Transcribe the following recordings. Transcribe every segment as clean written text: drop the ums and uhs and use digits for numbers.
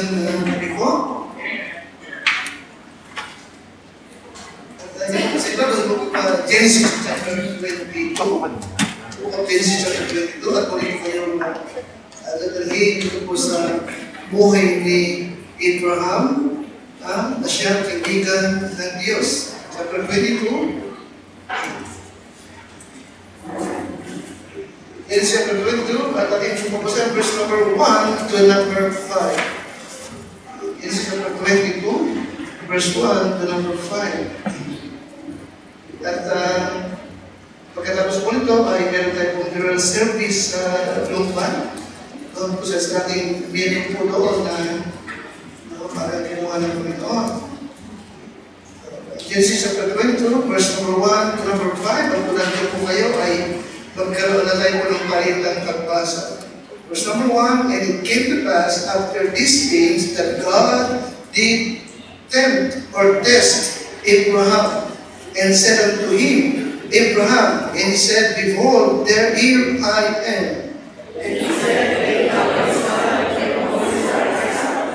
ng report. Sa ito, Genesis chapter 22. Genesis chapter 22. At ulit ko yung dadalhin ito po sa buhay ni Abraham na siyang kaibigan ng Diyos. Chapter 22. Genesis chapter 22, at ating pupusan verse number 1 to number 5. Genesis chapter 22, verse 1 to number 5. At pagkatapos po nito ay meron tayo pong funeral service sa Lumban. Doon po sa ating meeting po doon na para kinuha ng Panginoon. Genesis chapter 22, verse number 1 to number 5. Ang punanto po kayo ay magkaroon na tayo po ng palitang pagbasa. Verse number 1, and it came to pass after these things that God did tempt or test Abraham and said unto him, Abraham, and he said, behold, here I am. And he said, take up thy son, and go to Isaac,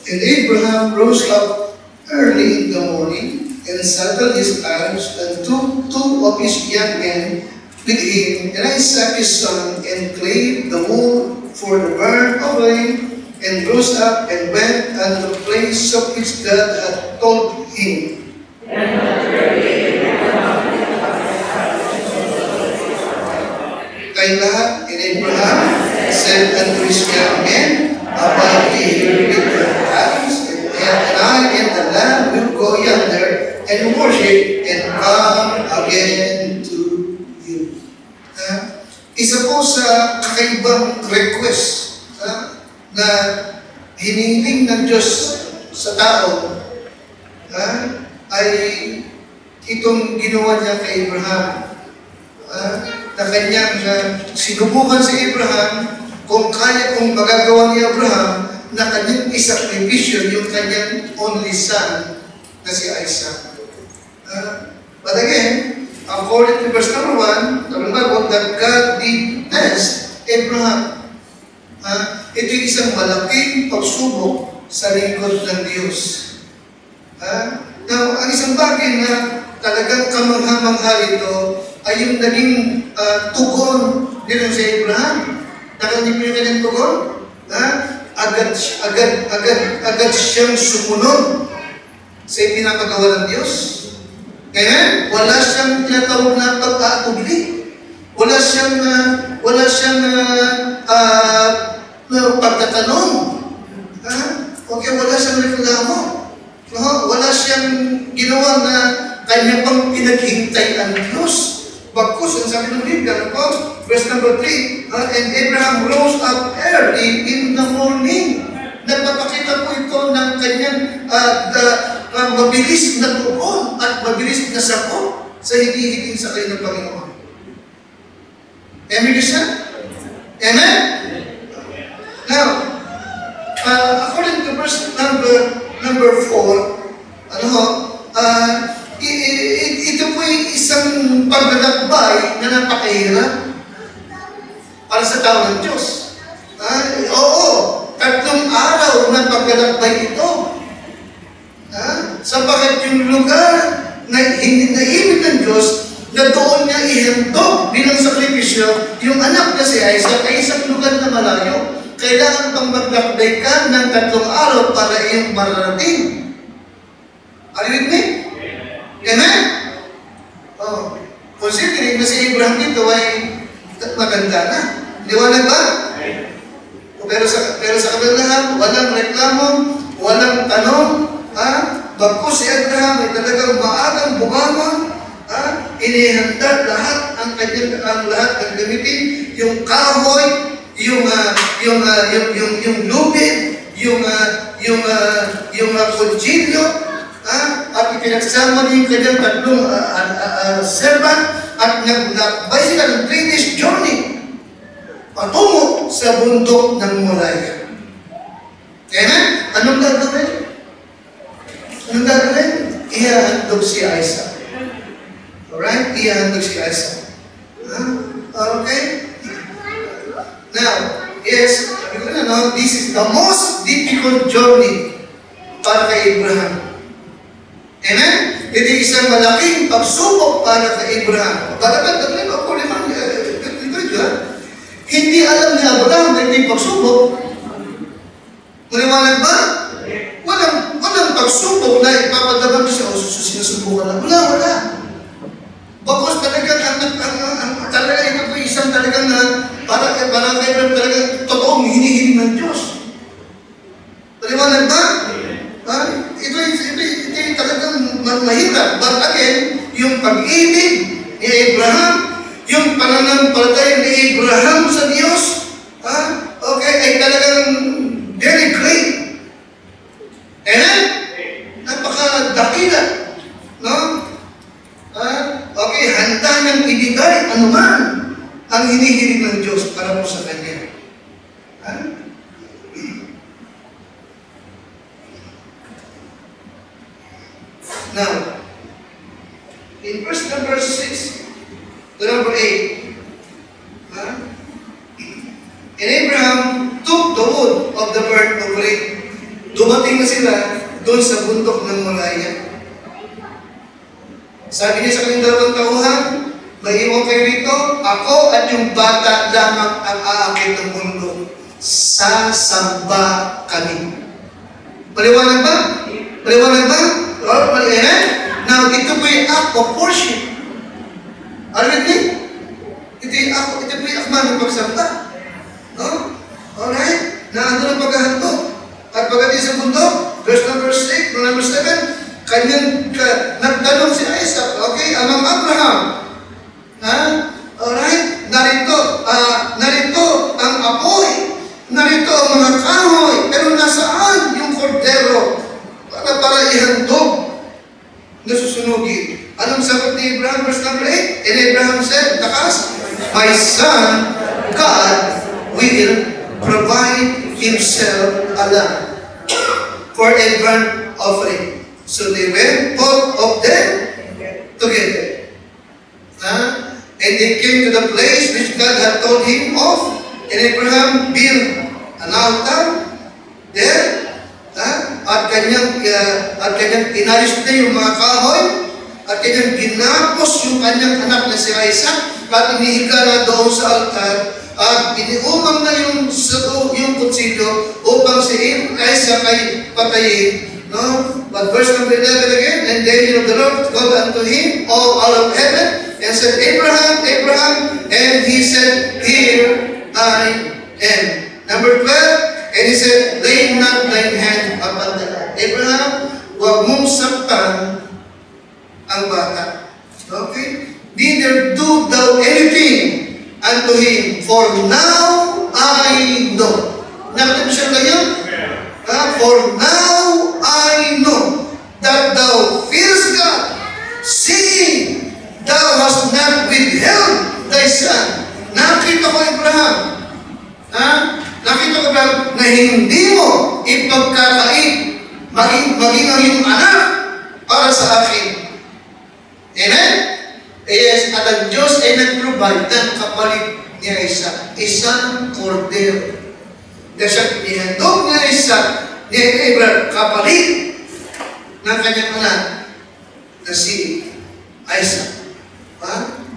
and Abraham rose up early in the morning and saddled his arms and took two of his young men with him, and Isaac his son, and clave the wood for the burnt offering, and rose up and went unto the place of which God had told him. Kay lahat, and Abraham said unto his young men, abide ye here with your eyes, and I and the land will go yonder and worship and come again to you. Isa po sa kakaibang request na hinihiling ng Diyos sa tao ay itong ginawa niya kay Abraham. Na kanyang sinubukan si Abraham kung magagawa ni Abraham na kanyang isakripisyon yung kanyang only son na si Isaac. But again, according to verse number 1, that God did test Abraham. Ito yung isang malaking pagsubok sa lingkod ng Diyos. Now, ang isang bagay na talagang kamangha-mangha ito ay yung naging tugon nito sa Abraham. Nakanip niyo yung kanyang tugon? Agad siyang sumunod sa ipinapagawa ng Diyos. Amen? Wala siyang tinatawag na pag-aatubli. Wala siyang pagtatanong. Okay, wala siyang reklamo. Wala siyang ginawa na kanya pang pinaghintay ang Diyos. Bagkus, ang sabi ng Biblia, verse number 3, and Abraham rose up early in the morning. Nagpapakita po ito ng kanyang mabilis na tugon at mabilis na sakop sa hinihiling sa kayo ng Panginoon. Amen, Christian? Amen? Now, according to verse number 4, ito po ay isang paglalakbay na napakahirap para sa tao ng Diyos. Oo, 3 araw na paglalakbay ito. Sapagat yung lugar na hinahimik ng Diyos na doon niya ihandog bilang sakripisyo, yung anak na si Isaac ay isang lugar na malayo. Kailangan pang maglakbay ka ng 3 araw para iyong mararating. Are you with me? Amen? Considering na si Abraham dito ay maganda na. Liwanag ba? Pero sa kabilang walang reklamo, walang tanong. Bagkus si Abraham ay talagang maagang bumangon. Inihanda lahat ang lahat ng gamitin, yung kahoy, yung lubid, yung kutsilyo, at ipinagsama niya yung kanyang 3 servant at naglakbay sila ng 3 days journey patungo sa bundok ng Moriah. Amen? Anong gagawin? Ihahandog si Isaac. ihandog si Isaac. Okay? Now, yes, this is the most difficult journey para kay Abraham. Amen? Ito isang malaking pagsubok para kay Abraham. Hindi alam ni Abraham na ito yung pagsubok. Maliwanag ba? Walang pagsubok na ipapadabag siya o sinusubukan na. Wala. Bakos talaga ito po isang talagang para kay Abraham talagang totoong hinihiling ng Diyos. Maliwanag ba? Ito talagang mahirap. But again, yung pag-ibig ni Abraham, yung pananampalataya ni Abraham sa Diyos, okay, ay talagang very great. Amen? Napakadakila. No? Okay, handa niyang ibigay anuman ang hinihiling ng Diyos para po sa Kanya. Now, in verse number 6 to number 8, and Abraham took the wood of the burnt offering. Dumating na sila doon sa bundok ng Moriah. Sabi niya sa kanyang dalawang tauhan, maiwan kayo rito, ako at yung bata lamang ang aakit ng bundok. Sasamba kami. Paliwanag ba? Paliwanag ba? Now, ito po yung act of worship. Alright? Ito po yung akman ng pagsamba. No? Alright? Na ano ng paghahandog. At pagdating sa bundok, verse number 6, number 7, nagtanong si Isaac, okay, amang Abraham. Alright? Narito ang apoy. Narito ang mga kahoy. Pero nasaan yung kordero para ihandog na susunugin? Anong sagot ni Abraham? Verse number 8. And Abraham said, my son, God will provide himself a lamb for a burnt offering. So they went, both of them, together. And they came to the place which God had told him of. And Abraham built an altar there. At kanyang inayos na yung mga kahoy. At kanyang ginapos yung kanyang anak na si Isaac. At inihiga na doon sa altar. At iniumang na yung kutsilyo upang si Isaac ay patayin. No? But verse number 11 again, and the angel of the Lord called unto him all out of heaven, and said, Abraham, Abraham, and he said, Here I am. Number 12, and he said, Lay not thine hand upon the lad. Abraham, huwag mong saktan ang bata. Okay? Neither do thou anything unto him, for now I know. Nakita mo ngayon? For now I know that thou fearest God, seeing thou hast not withheld thy son. Nakita ko, Abraham. Nakita ko, Abraham, na hindi mo ipagkakait maging ang iyong anak para sa akin. Amen? Yes, at ang Diyos ay nag-provide ng kapalit ni Isaac, isang kordero. Kasi nihandog ni Isaac, ni Abraham, kapalit ng kanyang anak na si Isaac.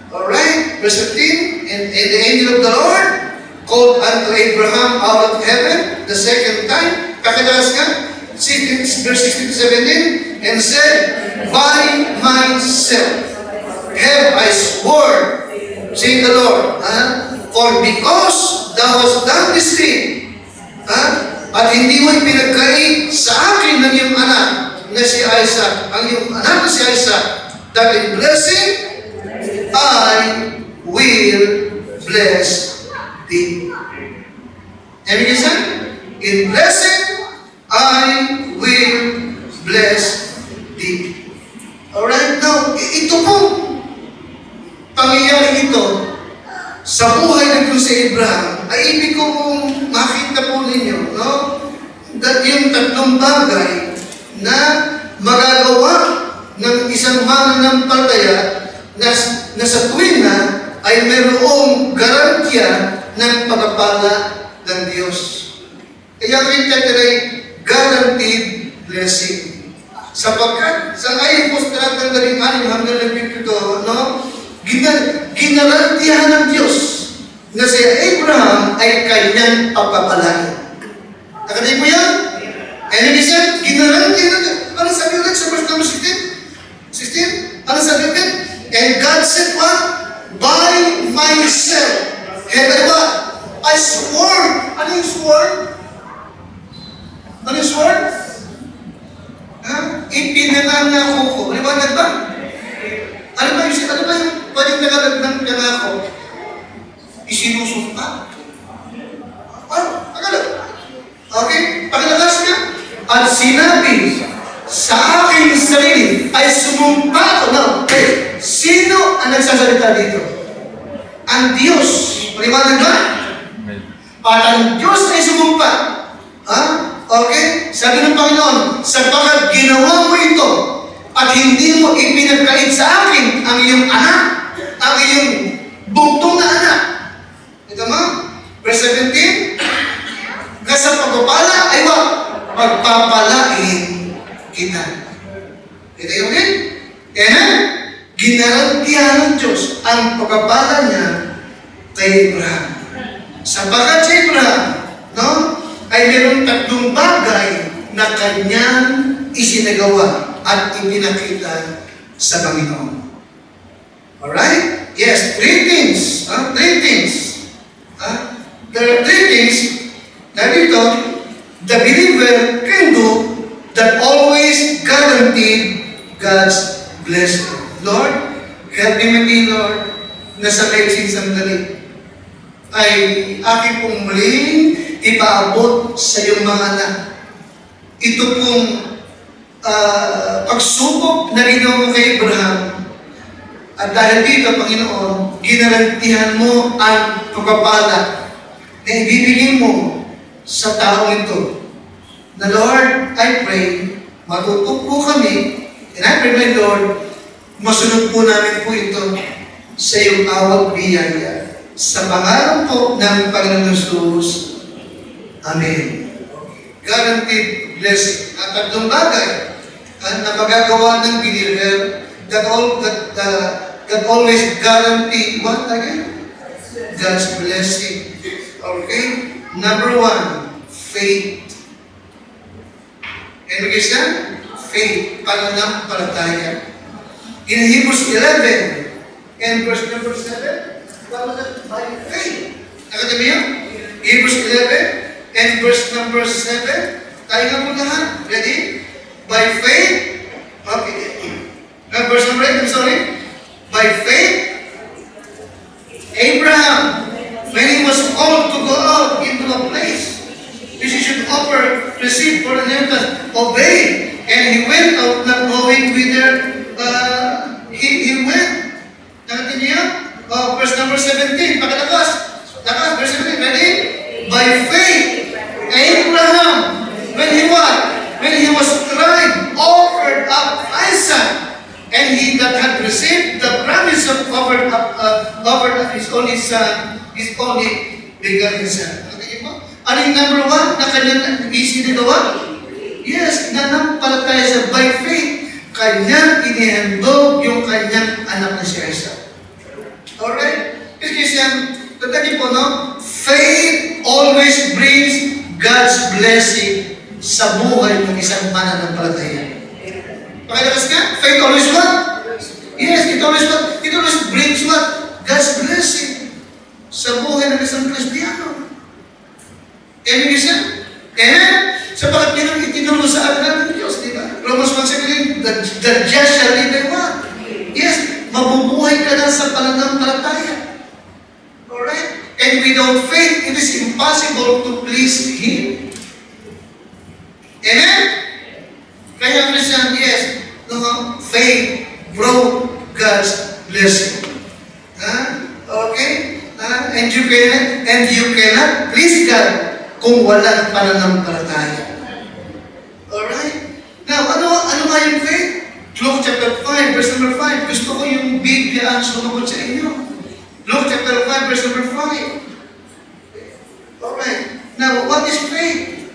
Alright, verse 15, and the angel of the Lord called unto Abraham out of heaven the second time, kakadalas nga, verse 16 to 17, and said, By myself have I sworn, say the Lord, for because thou hast done this thing, at hindi mo ipinagkait sa akin ng iyong anak na si Isaac, ang iyong anak na si Isaac, that in blessing, I will bless thee. Every reason? In blessing, I will bless thee. Alright, now, ito po, pangyayari ito, sa buhay ng si Abraham, ay ibig kong makita po ninyo, no? That yung tatlong bagay na magagawa ng isang mananampalataya na sa tuwina ay mayroong garantiya ng pagpapala ng Diyos. Kaya rin ay guaranteed blessing. Sapagkat sa ngayon po sa talatang 6 hanggang 52, no? Ginarantiyahan ng Diyos na si Abraham ay kanyang pagpapalain. Nakatay po yan? And then he said, ginarantiyahan ng Diyos. Ano sabi ulit sa verse number 16? Ano sabi ulit? And God said what? By myself have I what? I sworn. Ano yung sworn? Ano yung sworn? Ipinangako ko. Maliwanag ba? Ano ba yung pwedeng nagalag ng pangako? Isinusumpa? Ano? Agalag. Okay? Pakilakas niya. At sinabi sa aking sarili ay sumumpa ko. Now, okay. Sino ang nagsasalita dito? Ang Diyos. Maliwanag ba? At ang Diyos ay sumumpa. Ha? Okay? Sabi ng Panginoon, sapagkat ginawa mo ito at hindi mo ipinagkait sa akin ang iyong anak, ang iyong bugtong na anak. Ito mo? Verse 17, na sa pagpapala ay what? Pagpapalain kita. Ito yung okay? Kaya ginarantiyahan ng Diyos ang pagpapala niya kay Abraham. Sapagkat si Abraham, no? Ay mayroong 3 bagay na kanyang isinagawa at ipinakita sa Panginoon. Alright? Yes, 3 things. 3 things. There are 3 things na dito, the believer can do that always guaranteed God's blessing. Lord, help me, Lord, na sa maiksing sandali ay aking pong muling ipaabot sa iyong mga anak. Ito pong pagsubok na ginawa mo kay Abraham. At dahil dito, Panginoon, ginarantihan mo ang pagpapala na ibibigay mo sa taong ito. Na Lord, I pray, matutok po kami, and I pray, my Lord, masunod po namin po ito sa iyong awag biyaya. Sa pangalan po ng Panginoon Jesus. Amen. Guaranteed blessing. At 3 bagay na magagawa ng believer that always guarantee what again? God's blessing. Okay? Number 1, faith. And guys yan? Faith. Pananampalataya. In Hebrews 11 and verse number 7, by faith. Nakatabi yun? Hebrews 11 and verse number 7. Tayo nga po lahat. Ready? By faith. Okay. Verse number 8, I'm sorry. By faith, Abraham, when he was called to go out into a place which he should offer, receive for an inheritance, obeyed, and he went out not knowing whither he went. Nakatabi niyo? Verse number 17, pakalakas. Lakas, verse 17, ready? By faith, Abraham, when he was tried, offered up Isaac, and he that had received the promise of offered up his only son, his only begotten son. Okay po? Ano yung number 1 na kanyang isinagawa? Yes, nanampalataya sa by faith, kanyang inihandog yung kanyang anak na si Isaac. Alright? Kasi tandaan po, no? Faith always brings God's blessing sa buhay ng isang mananampalataya. Pakilakas ka? Faith always what? Yes, it always what? It always brings what? God's blessing sa buhay ng isang Kristiyano. Amen, isa? Amen? Sapagkat yun ang itinuro sa atin ng Diyos, di ba? Romans 1:17, the just shall live by what? Yes, mabubuhay ka na sa pananampalataya. Alright? And without faith, it is impossible to please Him. Amen? Kaya Christian, yes, no, faith brought God's blessing. Okay? And you cannot please God kung walang pananampalataya. Alright? Now, ano nga yung faith? Luke chapter 5, verse number 5. Gusto ko yung Biblia ang sumagot sa inyo. Luke chapter 5, verse number 5. Alright. Now, what is faith?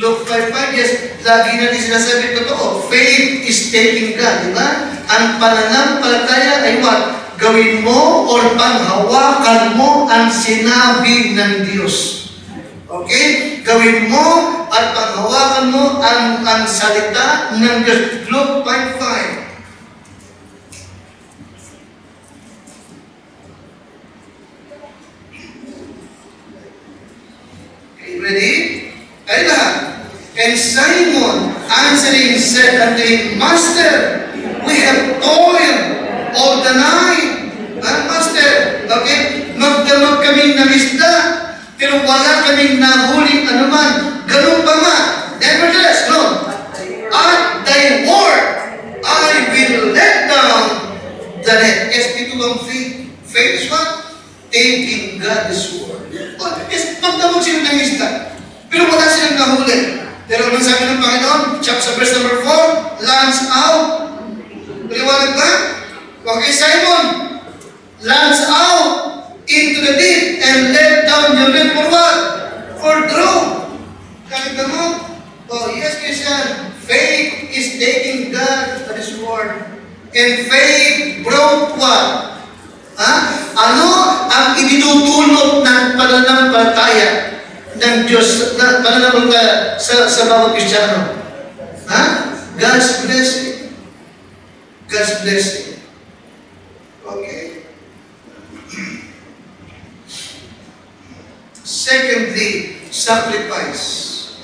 Luke 5:5, yes, lagi natin sinasabi totoo. Faith is taking God, di ba? Ang pananampalataya ay what? Gawin mo or panghawakan mo ang sinabi ng Diyos. Okay? Gawin mo at panghawakan mo ang salita ng Diyos. Luke 5:5. Okay, ready? Ay lahat. And Simon answering said unto him, Master, we have toiled all the night. Master, okay? Magdamag kaming namisda, pero wala kaming nahuling anuman. Ganun pa nga. Nevertheless, no. At thy word, I will let down the net. Yes, ito ang faith. Faith is what? Taking God's word. Oh, yes, magdamag sila ng isda. Pero wala silang nahuli. Pero anong sabi ng Panginoon? Chapter verse number 4, launch out. Paliwanag ba? Okay, Simon, launch out into the deep and let down your net for what? For draw. Kakita mo? Oh, yes, Christian. Faith is taking God at His word. And faith brought what? Ano ang idinutulot ng pananampalataya ng Diyos, pananampalataya sa bawat Kristiyano? God's blessing. God's blessing. Okay. Secondly, sacrifice.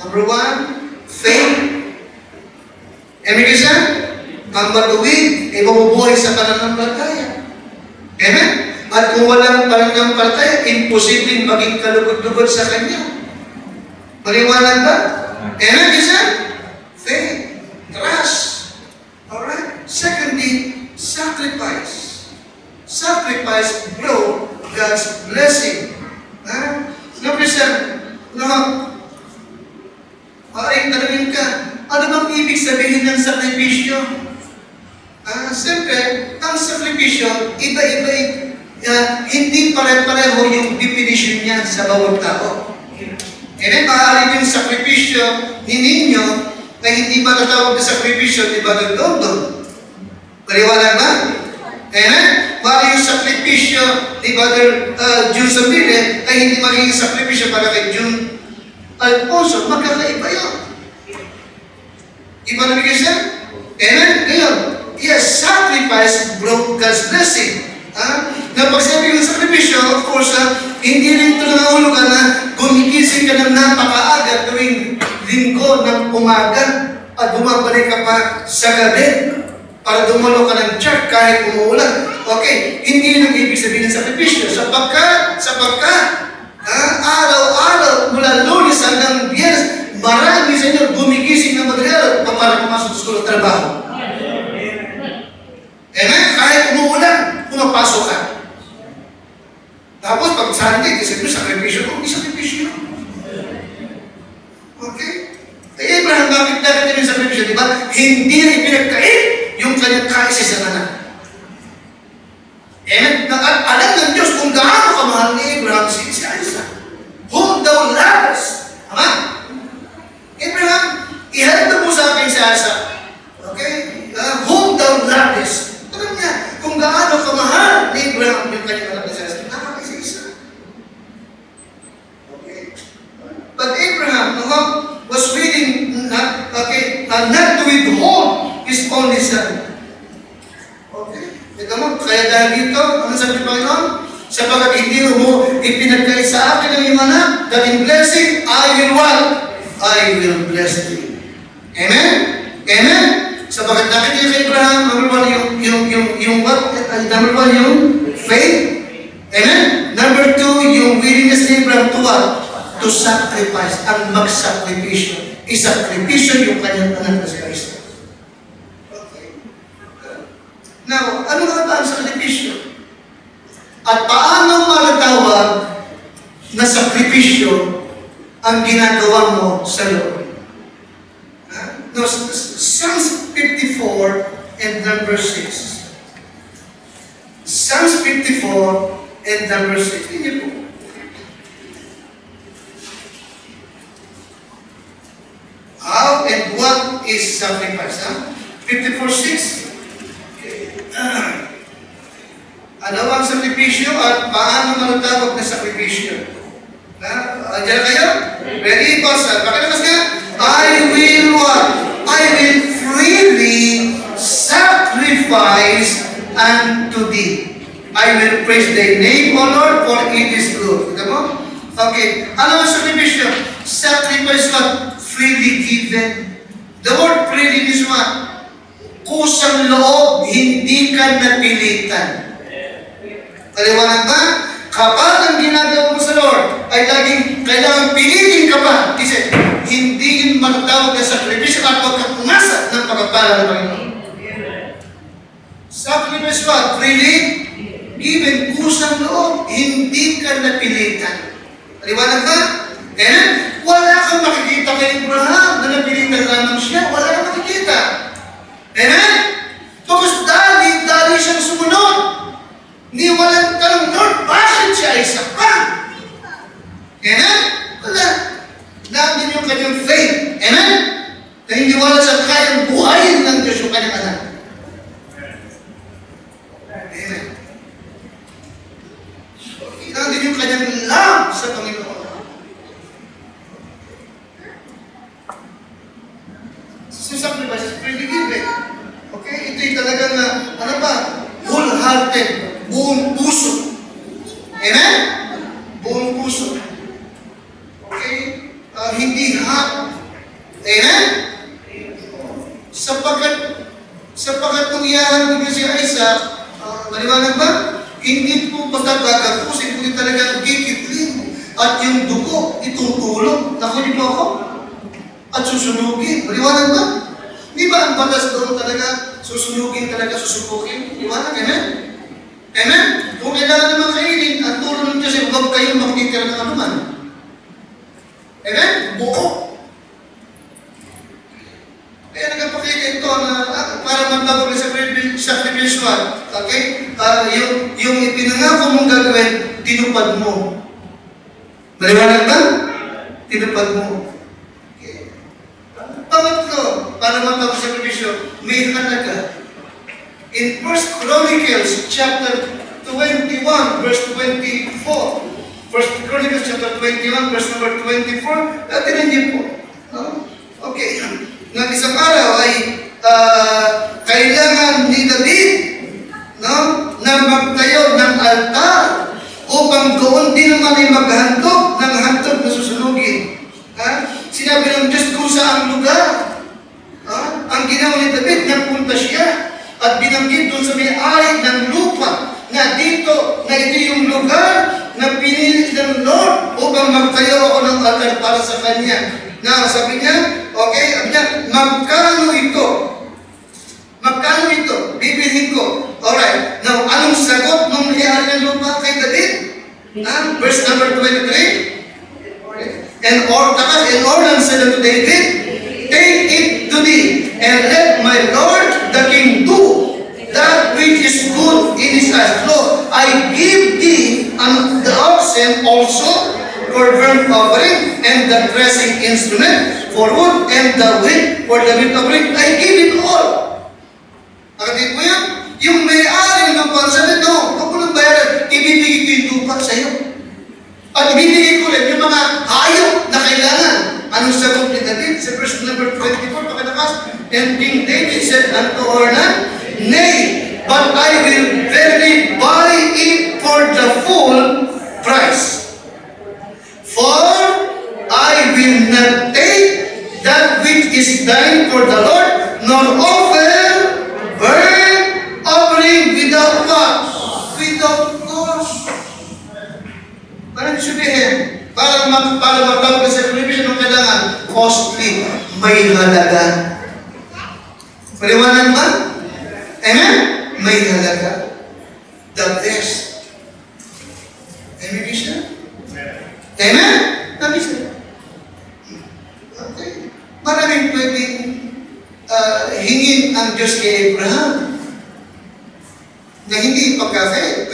Number 1, faith. Amen, Kristyan? Ang matuwid ay mabubuhay sa pananampalataya. Amen? At kung walang pananampalataya, imposibleng maging kalugod-lugod sa Kanya. Maliwanag ba? Amen, Kristyan? Faith. Trust. Alright? Secondly, sacrifice. Sacrifice brought God's blessing. No, Kristyan? No. Maaaring tanungin ka, ano bang ibig sabihin ng sakripisyo? Siyempre, ang sakripisyo, iba-iba, hindi pare-pareho yung definition niya sa bawat tao. And maaaring yung sakripisyo ni ninyo na hindi ba natawag na sakripisyo ni Brother Dondon? Paliwanag ba? Amen? Maaaring yung sakripisyo ni Brother June Sabine ay hindi magiging sakripisyo para kay June Alfonso. Magkakaiba yun. Iba na bigay siya? Amen? Ngayon, yes, sacrifice brought God's blessing. Na pag sabi ng sakripisyo, of course, hindi rin ito nangahulugan na gumigising ka ng napakaaga tuwing linggo ng umaga at bumabalik ka pa sa gabi para dumalo ka ng church kahit umuulan. Okay, hindi yun ang ibig sabihin ng sakripisyo. Sapagkat, araw-araw mula Lunes hanggang Biyernes, marami sa inyo gumigising ng madagal para pumasok sa school at trabaho. Amen? Kahit umuulan, pumapasok ka. Tapos pag Sunday, kasi ito sakripisyo, hindi sakripisyo. Okay? Kaya Abraham, bakit dapat yung sakripisyo? Diba? Hindi na ipinagkait yung kanyang kaisa sa anak. Amen? Alam ng Diyos kung gaano kamahal ni Abraham si Isaac. Whom thou lovest. Ama? Abraham, ihalad mo sa akin si Isaac. Okay? Whom thou lovest. Alam niya, kung gaano kamahal ni Abraham yung kanyang anak na si Isaac. Nakakaisa-isa. Okay? But Abraham, was willing not to withhold his only son. Okay? Ito mo, kaya dahil dito, ano sabi ng Panginoon? Sapagat hindi mo ipinagkait sa akin ang iyong anak, that in blessing, I will what? I will bless thee. Amen? Amen? Sapagat nakita kay Abraham, number 1, yung what? Number 1, yung faith. Amen? Number 2, yung willingness ni Abraham to what? To sacrifice, ang magsakripisyo. Isakripisyo yung kanyang anak na si Kristo. Okay. Now, ano nga ba ang sakripisyo? At paano matatawag na sakripisyo ang ginagawa mo sa Lord? No, Psalms 54 and number 6. Psalms 54 and number 6. Tingnan po. How and what is sacrifice? 54:6. Ano ang sakripisyo at paano matatawag na sakripisyo? Andiyan kayo? Ready, Pastor? Pakilakas nga. I will what? I will freely sacrifice unto thee. I will praise thy name, O Lord, for it is good. Kita mo? Okay. Ano ang sakripisyo? Sacrifice what? Freely given. The word freely is what? Kusang loob, hindi ka napilitan. Paliwanag ba? Kapag ang ginagawa mo sa Lord ay laging kailangan pilitin ka pa, kasi hindi yun magtawag na sakripisyo at huwag kang umasa ng pagpapala ng Panginoon. Sacrifice what? Freely given, kusang loob, hindi ka napilitan. Paliwanag ba? Wala kang makikita kay Abraham na napilitan lamang siya. Wala kang makikita. Because dali siyang sumunod. Hindi walang tanong, Lord, bakit siya ay sakang? Wala. Nandun yung kanyang faith. Na hindi wala sa kayang buhayin ng Diyos yung kanyang anak. Nandun yung kanyang love sa Panginoon. Sacrifice is freely given. Okay? Ito'y talagang, ano ba? Wholehearted. Buong puso. Amen? Buong puso. Okay? Hindi half. Amen? Sapagkat nung iyahan niya si Isaac, maliwanag ba? Hindi po basta gagapusin, kundi talagang gigitlin. At yung dugo, itutulog. Nakunin mo ako? At susunugin. Maliwanag ba? Di ba ang batas doon talaga, susunugin talaga, susubukin? Maliwanag, amen? Amen? Kung kailangan naman kainin, ang tulong ng Diyos, huwag kayong makitira ng anuman. Amen? Buo. Kaya nagpapakita ito na para magtawag sa sacrificial. Okay? Yung ipinangako mong gagawin, tinupad mo. Maliwanag ba? Tinupad mo. Okay. Pangatlo, para matawag sa sacrificial, may halaga. In 1 Chronicles chapter 21, verse 24. 1 Chronicles chapter 21, verse number 24. Tinan niyo po. Okay. Nang isang araw ay kailangan ni David na magtayo ng altar upang doon din naman ay maghandog ng handog na susunugin. Sinabi ng Diyos kung saan lugar. Ang ginawa ni David, nagpunta siya at binanggit doon sa may-ari ng lupa na dito, na ito yung lugar na pinili ng Lord upang magtayo ako ng altar para sa Kanya. Na sabi niya, okay, sabi niya, magkano ito? Magkano ito? Bibilhin ko. Alright. Now, anong sagot nung may-ari ng lupa kay David? Verse number 23. And Ornan said unto David, take it to thee, and let my Lord the king do that which is good in his eyes. Lo, I give thee the oxen also for burnt offering, and the threshing instrument for wood, and the wheat for the meat offering. I give it all. Nakatid mo yan? Yung may-ari ng lupa, sabi, no, huwag mo nang bayaran, ibibigay ko yung lupa sa iyo. At ibibigay ko rin yung mga hayop na kailangan. Anong sagot ni David? Sa verse number 24, pakalakas. And King David said unto Ornan, nay, but I will verily buy it for the full price. For I will not take that which is thine for the Lord, nor offer burnt offering without what? Without cost. Parang sabihin, para matawag sa prohibition ng kailangan, costly, may halaga. Paliwanag ba? Amen? May halaga. The best. Amen, Bishop? Amen? Nabi siya. Okay. Maraming pwedeng hingin ang Diyos kay Abraham na hindi pagkakait.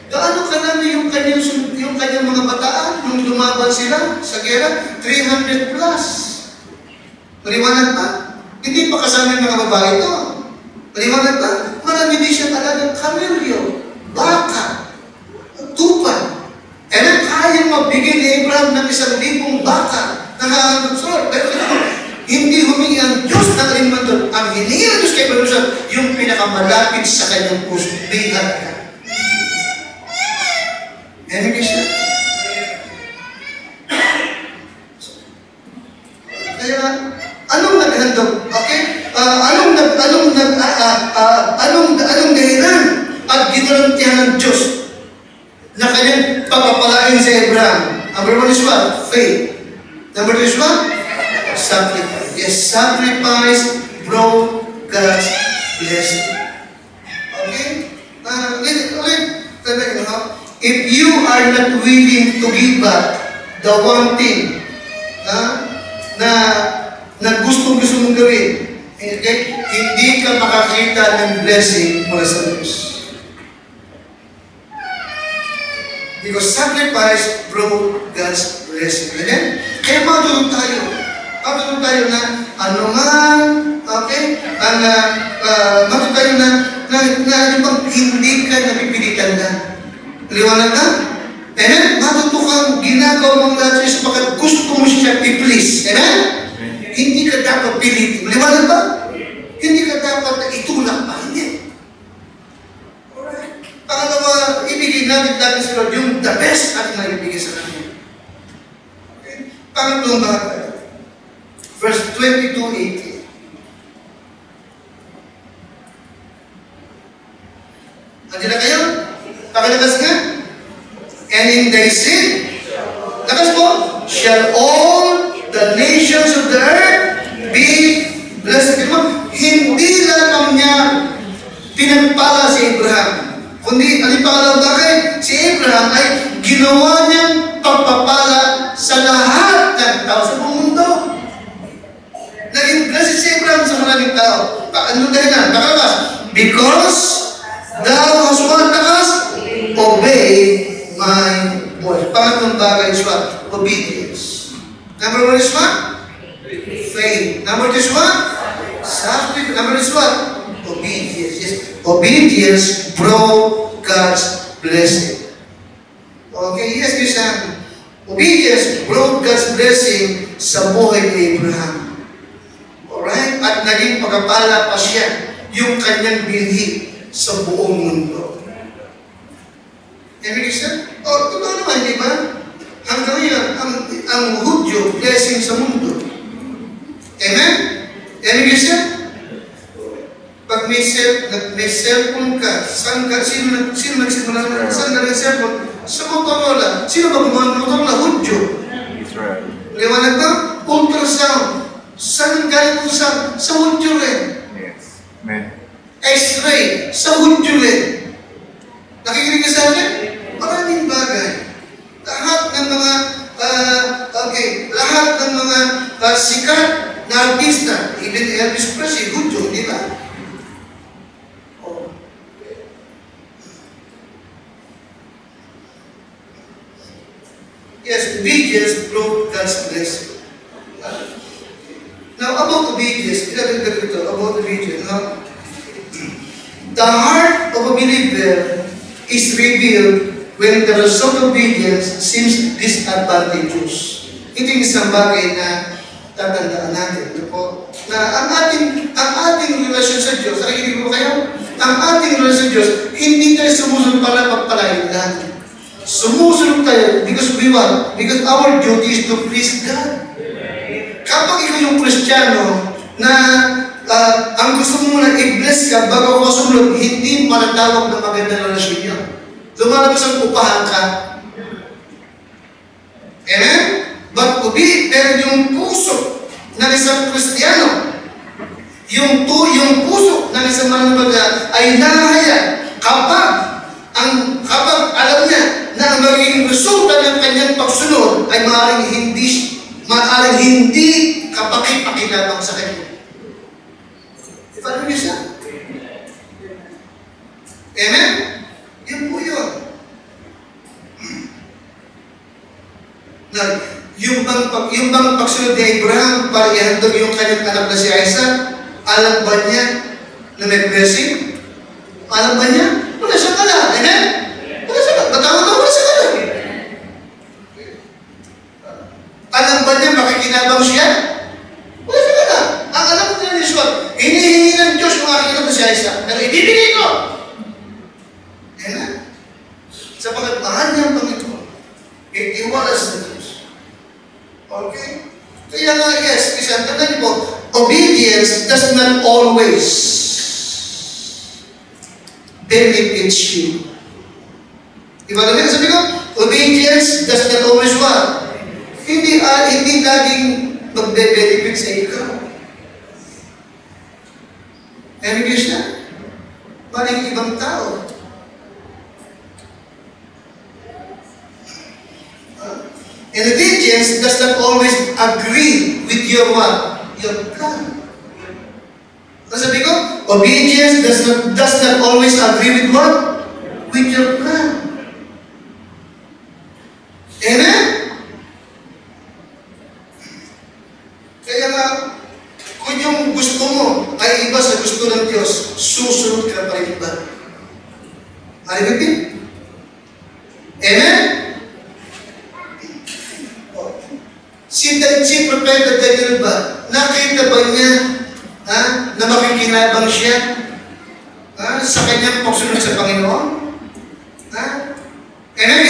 Gaano karami yung kanyang mga bataan nung lumaban sila sa gera? 300 plus. Maliwanag pa? Hindi pa kasama yung mga babae ito. Maliwanag pa? Marami din siya talagang kamelyo, baka, tupan. Kaya magbigay ni Abraham ng 1,000 baka na nakasunod. Pero hindi humingi ang Diyos ng alimanton. Ang hiningi ng Diyos kay Abraham, yung pinakamalapit sa kanyang puso. Bigat ka. Hindi siya. Kaya, anong naghandog? Okay? Anong dahilan at ginarantihan ng Diyos na kanyang papapalain sa Abraham? Number 1 is what? Faith. Number 2 is what? Sacrifice. Yes, sacrifice brought God's blessing. Okay? If you are not willing to give back the one thing na gusto mong gawin, okay? Hindi ka makakita ng blessing mula sa Diyos. Because sacrifice brought God's blessing. Amen? Kaya matulog tayo. Matulog tayo na anuman, okay? Matulog tayo na hindi ka napipilitan na. Liwanag na? Amen? Matuto kang ginagawa mong lahat sa sapagkat gusto mo siya i-please. Amen? Hindi ka dapat pilit. Liwanag ba? Hindi ka dapat na itulak pa. Hindi. Alright. Pangalawa, ibigay natin sa Lord yung the best at maibigay sa Kanya. Okay? Pangatlong bahagi. Verse 22:18. Andiyan na kayo? Pakilakas nga. And in thy seed, lakas po, shall all the nations of the earth be blessed. Hindi lamang niya pinagpala si Abraham, kundi, alipala bakit? Si Abraham ay ginawa niyang pagpapala sa lahat ng tao sa buong mundo. Naging blessed si Abraham sa maraming tao. Ano dahilan? Nakalabas. Because thou hast what? Lakas? Obey my voice. Pangatlong bagay is what? Obedience. Number 1 is what? Faith. Number 2 is what? Sacrifice. Number 2 is what? Obedience. Yes. Obedience brought God's blessing. Okay, yes, Christian. Obedience brought God's blessing sa buhay ni Abraham. Alright? At naging pagpapala pa siya yung kanyang binhi sa buong mundo. Every Christian? Totoo naman, di ba? Hanggang ngayon, ang Hudyo, blessing sa mundo. Amen? Every Christian? Pag may cellphone ka, sino nagsimula? Saan ka ng cellphone? Sa Motorola. Sino ba gumawa ng Motorola? Hudyo. Israel. Liwanag ba? Ultrasound. Saan galing mo sa Hudyo rin? Yes. Amen. X-ray. Sa Hudyo rin. Nakikinig ka sa akin? Maraming bagay. Lahat ng mga lahat ng mga sikat na artista, even Elvis Presley, Hudyo, di ba? Yes, obedience brought God's blessing. Now, about obedience, ilagay ito, about obedience, the heart of a believer is revealed when the result of obedience seems disadvantageous. Ito yung isang bagay na tatandaan natin. Na ang ating relasyon sa Diyos, nakikinig mo kayo? Ang ating relasyon sa Diyos, hindi tayo sumusunod para pagpalain lang. Sumusunod tayo because we want, because our duty is to please God. Kapag ikaw yung Kristiyano na ang gusto mo muna i-bless ka bago ako sumunod, hindi matatawag na magandang relasyon niya. Lumalabas ang upahan ka. Amen? But pero yung puso ng isang Kristiyano, yung puso ng isang mananampalataya ay nahahaya kapag alam niya na ang magiging resulta ng kanyang pagsunod ay maaaring hindi kapaki-pakinabang sa kanya. Yung bang pagsunod ni Abraham para ihandog yung kanyang anak na si Isaac, alam ba niya na may blessing? Alam ba niya? Wala siyang alam. Amen? Wala siyang alam. Matawag ba? Wala siyang alam. Alam ba niya makikinabang siya? Wala siyang alam. Ang alam niya ni Yeshua, hinihingi ng Diyos yung aking anak na si Isaac. Pero ibibigay ko. Amen? Sapagkat mahal niya ang Panginoon. Iwalas na Diyos. Okay? Kaya nga, yes, isang tandaan niyo po, obedience does not always benefits you. Diba namin? Sabi ko, obedience does not always what? Hindi laging magbe-benefit sa ikaw. Enemies na. Maling ibang tao. And obedience does not always agree with your what? Your plan. Sabi ko, obedience does not always agree with what? With your plan. Amen? Kaya nga, kung yung gusto mo ay iba sa gusto ng Diyos, susunod ka pa rin ba? Alibigin? Amen? Si Propeta Daniel ba, nakita ba niya na makikinabang siya sa kanyang pagsunod sa Panginoon? Amen?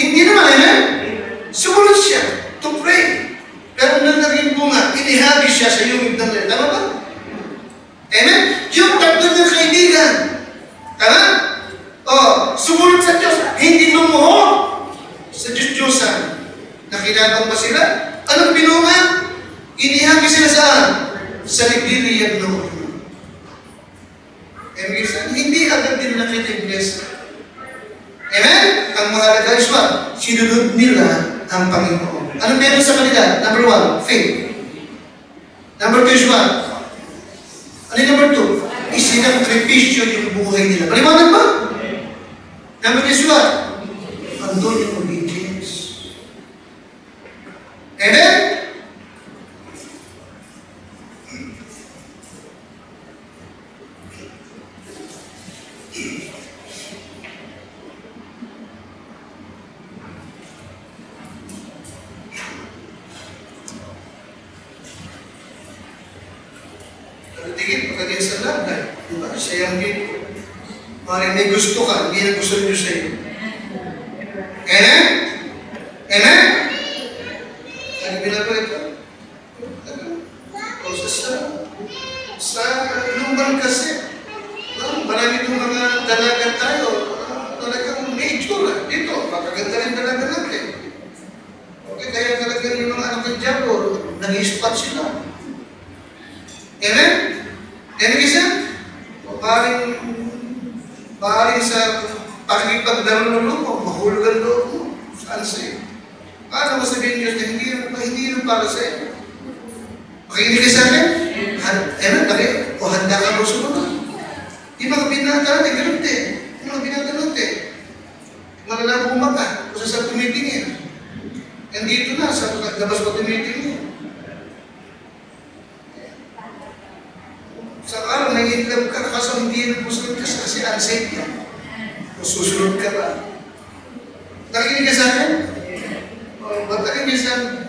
Hindi naman, amen? Sumunod siya to pray. Pero nang naging bunga, inihagi siya sa yungib ng Lord. Tama ba? Amen? Yung tatlo ng kaibigan. Tama? Sumunod sa Diyos. Hindi lumuho sa Diyos-Diyosan. Nakinabang ba sila? Anong binunga? Inihagi sila saan? Sa ligliliyag noon. Hindi agad din nakita yung blessing. Amen? Ang mahalaga is what? Sinunod nila ang Panginoon. Anong meron sa kanila? Number 1, faith. Number 2 is what? Ano yung number 2? Isinakripisyo yung buhay nila. Paliwanag ba? Number 3 is what? Andun yung obedience. Amen? Tingin, pagkagin sa lahat, diba? Siya yung dito. Maring may gusto ka, hindi na gusto nyo sa iyo. Amen? Amen? Ano binabalik ka? Sa lumang kasi, marami itong mga dalaga tayo, talagang major. Dito, makaganda rin dalaga natin. Okay, kaya talagang yung mga anak ng Diablo, nag-i-spot sila. Amen? Amen isa? Paring sa pakikipaglaro ng loob mo, mahulog ang loob mo. Saan sa'yo? Paano mo sabihin Diyos na hindi yun para sa'yo? Makikinig ka sa akin? Amen? O handa ka mo sumunod. Yung mga binata natin, ganun din. Yung mga binata natin. Malalago mata, kung sa tumitingin. Nandito na, sa labas pa tumitingin. Sa araw, nag-inlove ka, kaso hindi yun pusunod ka kasi unsafe yan. O susunod ka ba? Nakikinig ka sa akin? Ba't nakikinig sa akin?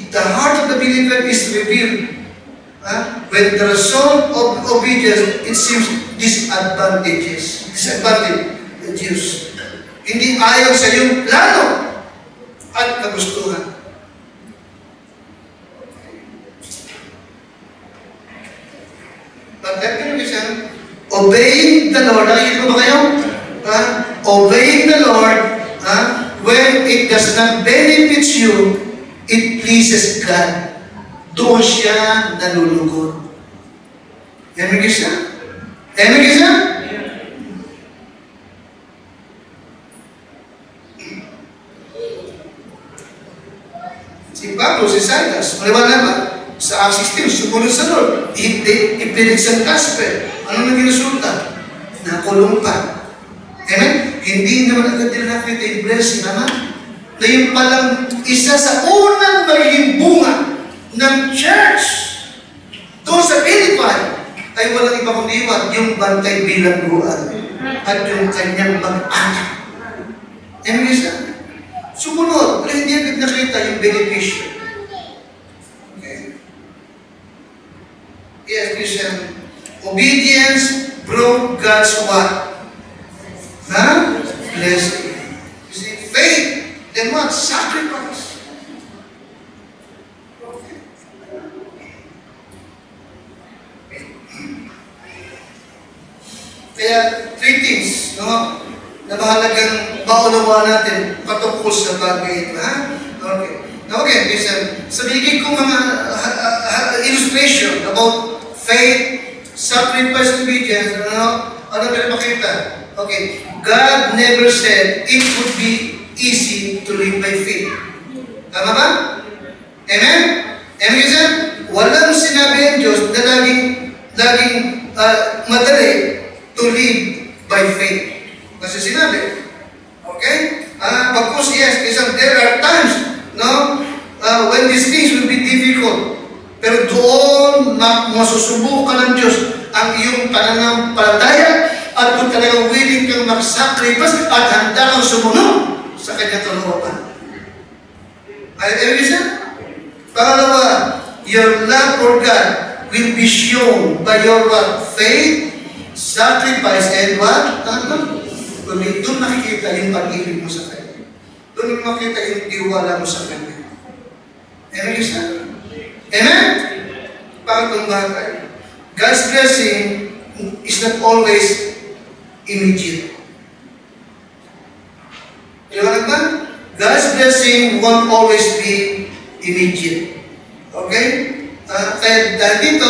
The heart of the believer is revealed. When the result of obedience, it seems disadvantageous. Hindi ayaw sa iyong plano at kagustuhan. But that is obeying the Lord. Nakikita mo ba kayo? Obeying the Lord, when it does not benefit you, it pleases God. Doon siya nalulugod. Amen ka siya? Amen ka siya? Si Pablo, si Silas, maliwanag ba? Sa Acts 16, sumunod sa Lord. Ipinig sa gospel. Ano nang resulta? Nakulong pa. Amen? Hindi naman agad nila nakita yung blessing naman. na yung palang isa sa unang magiging bunga ng church doon sa Philippi ay walang iba kundi yung bantay bilangguan at yung kanyang mag-anak. And listen, sumunod, pero hindi agad nakita yung benepisyo. Okay? Yes, listen. Obedience brought God's what? Blessing. You see, faith, then what? Sacrifice. Okay. Kaya, three things, no? Na mahalagang maunawa natin patungkol sa bagay ito, ha? Okay. Now again, listen, sa binigay ko mga illustration about faith, sacrifice, obedience, ano makita? Okay, God never said it would be easy to live by faith. Tama ba? Amen? Amen, listen? Walang sinabi ang Diyos na laging madali to live by faith. Kasi sinabi. Okay? Pagkos, yes, there are times, no? When these things will be difficult. Pero doon masusubukan ng Diyos ang iyong pananampalataya at kung talagang willing kang mag-sacrifice at handa kang sumunod sa kanyang kalooban. Ay, listen? Pangalawa, your love for God will be shown by your faith, sacrifice, and what? Doon makikita yung pag-ibig mo sa Kanya. Doon makikita yung tiwala mo sa Kanya. Amen, listen? Amen? Pangatong bagay, God's blessing is not always immediate. Liwanag ba? God's blessing won't always be immediate. Okay? Kaya dahil dito,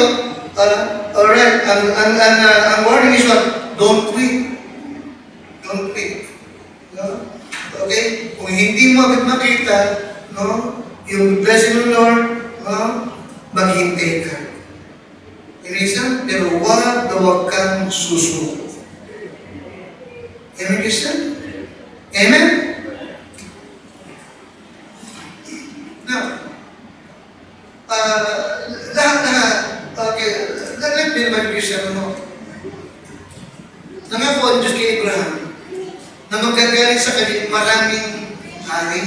alright, ang warning is what? Don't quit. Don't quit. No? Okay? Kung hindi mo agad makita, no? Yung blessing ng Lord, no? Maghintay ka. Inisa, pero huwag kang susunod. Amen, Christian? Amen? Now, lahat, okay, let me remind Christian, nangako ang Diyos kay Abraham na magagaling sa kanyang maraming hari.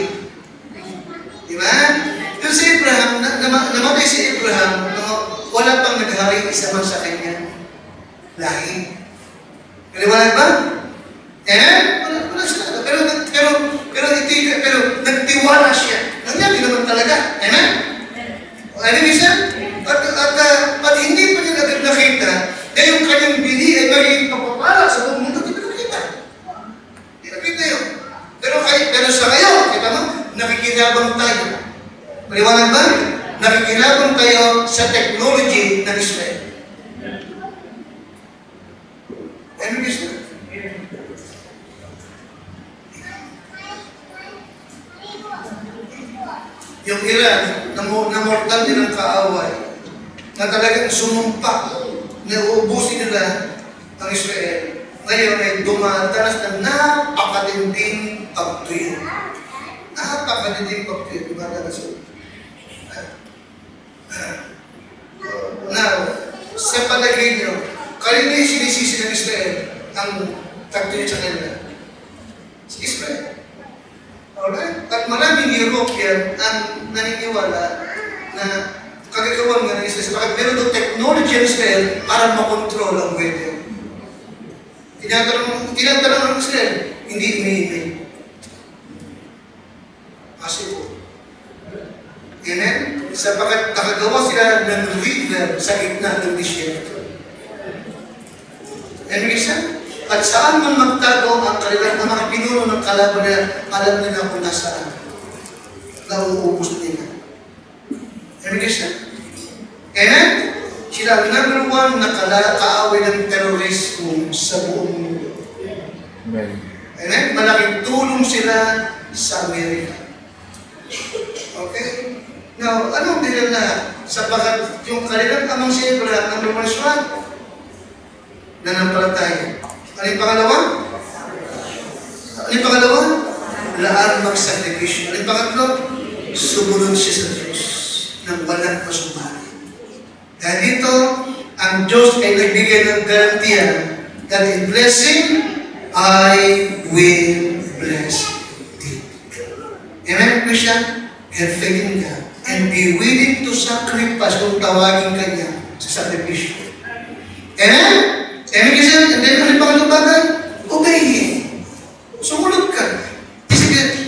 Di ba? Yung si Abraham, namatay si Abraham, wala pang naghari isa man sa kanya lahi. Kaliwanag ba? Wala siya. Pero nagtiwala siya. Nangyari naman talaga. Amen? Ano siya? At hindi pa niya agad nakita na yung kanyang bili ay magiging kapapala sa buong mundo. Hindi nakita. Hindi nakita yun. Pero sa ngayon, kita mo, nakikinabang tayo. Kaliwanag ba? Nakikilabang tayo sa technology ng Israel. Ano gusto? Yung Iran, na mortal din ang kaaway, na talagang sumumpa, na uubusin nila ang Israel. Ngayon ay dumadanas ng napakatinding pagtuyo. Napakatinding pagtuyo. Dumadanas yun. Now, sa palagay niyo, kanina yung sinisisi ng Israel ang pagtuyo sa kanila? Si Israel. Alright? At maraming European ang naniniwala na kagagawan nga ng Israel. Bakit meron doon technology ng Israel para makontrol ang weather. Tinatanong ng Israel, hindi umiinay. Possible. Amen? Sapagkat nakagawa sila ng river sa gitna ng disyerto. And reason? At saan man magtago ang kanilang mga pinuno ng kalaban nila, alam nila kung nasaan. Nauubos nila. And reason? Amen? Sila ang number one na kaaway ng terorismo sa buong mundo. Amen. Amen? Malaking tulong sila sa Amerika. Okay? Now, anong din na sapagat yung kanilang amang si Abraham, number one is what? Nanampalataya. Ano yung pangalawa? Laan magsacrifice. sakripisyo. At pangatlo, sumunod siya sa Diyos nang walang pasumali. Dahil dito, ang Diyos ay nagbigay ng garantiya that in blessing, I will bless thee. Amen, Christian? Have faith in God and be willing to sacrifice kung tawagin ka niya sa sakripisyo. Amen? Amen, Christian? And then, ano yung pangatong bagay? Obey Him. Sumunod ka. Kasi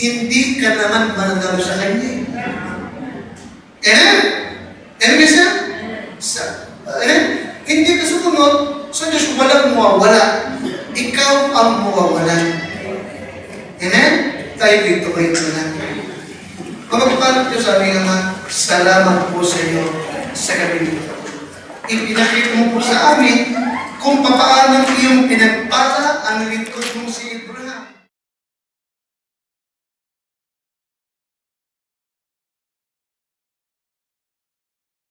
hindi ka naman mananalo sa Kanya. Amen? Amen, Christian? Amen? Hindi ka sumunod sa Diyos, walang mawawala. Ikaw ang mawawala. Amen? Tayo dito kayo na. Kapag Diyos, sabi nga, salamat po sa iyo sa gabi nito. Ipinakita mo po sa amin kung paano iyong pinagpala ang lingkod mo